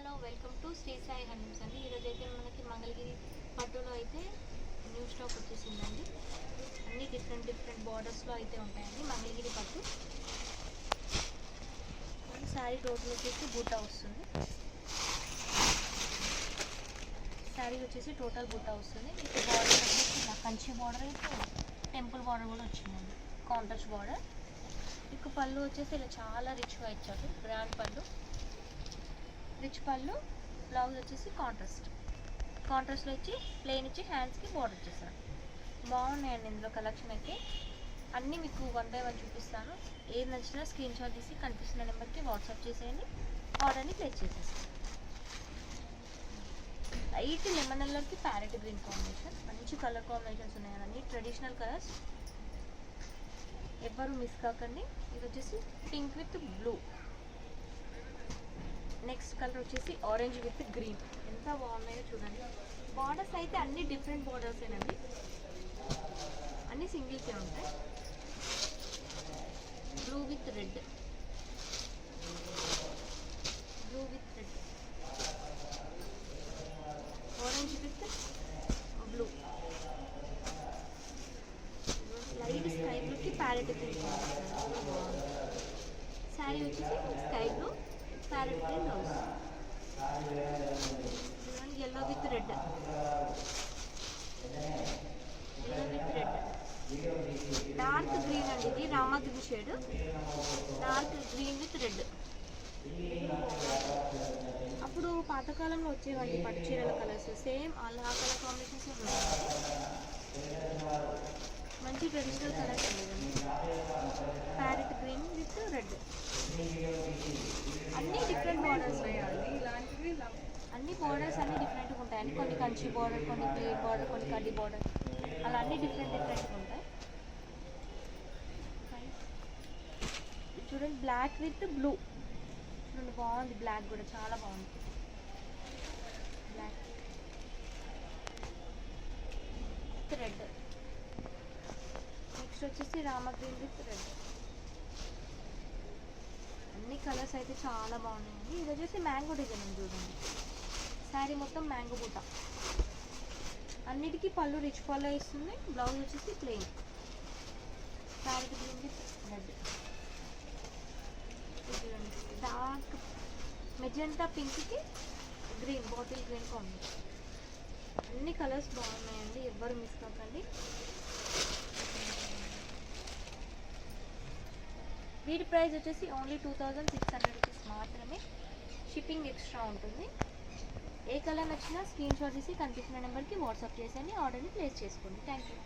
Hello welcome to Shri Sai handlooms అండి. ఈరోజు అయితే మనకి మంగళగిరి పట్టులో అయితే న్యూ స్టాక్ వచ్చేసిందండి. అన్ని డిఫరెంట్ బార్డర్స్లో అయితే ఉంటాయండి మంగళగిరి పట్టు. శారీ టోటల్ వచ్చేసి బూటా వస్తుంది. శారీ వచ్చేసి టోటల్ బూటా వస్తుంది. మీకు బార్డర్ వచ్చేసి కంచి బార్డర్ అయితే టెంపుల్ బార్డర్ కూడా వచ్చిందండి, కాంట్రాస్ట్ బార్డర్. మీకు పళ్ళు వచ్చేసి ఇలా చాలా రిచ్గా ఇచ్చారు, గ్రాండ్ పళ్ళు, రిచ్ పళ్ళు. బ్లౌజ్ వచ్చేసి కాంట్రాస్ట్లో ఇచ్చి ప్లెయిన్ ఇచ్చి హ్యాండ్స్కి బార్డర్ ఇచ్చేసారు. బాగున్నాయండి ఇందులో కలెక్షన్ అయితే. అన్నీ మీకు 1 by 1 చూపిస్తాను. ఏది నచ్చినా స్క్రీన్ షాట్ తీసి కనిపిస్తున్న నెంబర్కి వాట్సాప్ చేసేయండి, ఆర్డర్ని ప్లేస్ చేసేస్తాను. లైట్ లెమన్ ఎల్లర్కి ప్యారెట్ గ్రీన్ కాంబినేషన్, మంచి కలర్ కాంబినేషన్స్ ఉన్నాయి కదండి, ట్రెడిషనల్ కలర్స్, ఎవ్వరు మిస్ కాకండి. ఇది వచ్చేసి pink with blue. Next colour వచ్చేసి ఆరెంజ్ విత్ గ్రీన్. ఎంత బాగున్నాయో చూడండి. బార్డర్స్ అయితే అన్ని డిఫరెంట్ బార్డర్స్ ఏనండి, అన్ని సింగిల్కే ఉంటాయి. Blue with red, orange with blue, light sky బ్లూకి ప్యారెట్ గ్రీన్. శారీ వచ్చేసి sky blue, parrot green blouse. Yellow with red, dark green అండి. ఇది రామగ్రీన్ shade, dark green with red. అప్పుడు పాతకాలంలో వచ్చేవండి పట్టు చీరల కలర్స్, సేమ్ అలా ఆ కలర్ కాంబినేషన్స్ ఉన్నాయి. మంచి ట్రెడిషనల్ కలర్స్ ఉండేదండి. ప్యారెట్ గ్రీన్ విత్ రెడ్, అన్నీ డిఫరెంట్ బార్డర్స్. అన్ని బార్డర్స్ అన్నీ డిఫరెంట్గా ఉంటాయండి. కొన్ని కంచి బార్డర్, కొన్ని ప్లేన్ బార్డర్, కొన్ని కడ్డీ బార్డర్, అలా అన్నీ డిఫరెంట్గా ఉంటాయి. చూడండి, బ్లాక్ విత్ బ్లూ చూడండి, బాగుంది. బ్లాక్ కూడా చాలా బాగుంది. Black with red. నెక్స్ట్ వచ్చేసి రామా గ్రీన్ విత్ రెడ్. అన్ని కలర్స్ అయితే చాలా బాగున్నాయండి. ఇది వచ్చేసి మ్యాంగో డిజైన్ చూడండి. శారీ మొత్తం మ్యాంగో బూట. అన్నిటికీ పళ్ళు రిచ్ పళ్ళు ఇస్తుంది. బ్లౌజ్ వచ్చేసి plain, parrot green with red. Dark magenta పింక్కి గ్రీన్, బాటిల్ గ్రీన్ కాంబినేషన్. అన్ని కలర్స్ బాగున్నాయండి, ఎవ్వరు మిస్ కాకండి. వీటి ప్రైస్ వచ్చేసి ఓన్లీ 2600 రూపీస్ మాత్రమే. షిప్పింగ్ ఎక్స్ట్రా ఉంటుంది. ఏ కలర్ నచ్చినా స్క్రీన్ షాట్ తీసి కనిపిస్తున్న నెంబర్కి వాట్సాప్ చేసేయండి, ఆర్డర్ని ప్లేస్ చేసుకోండి. Thank you.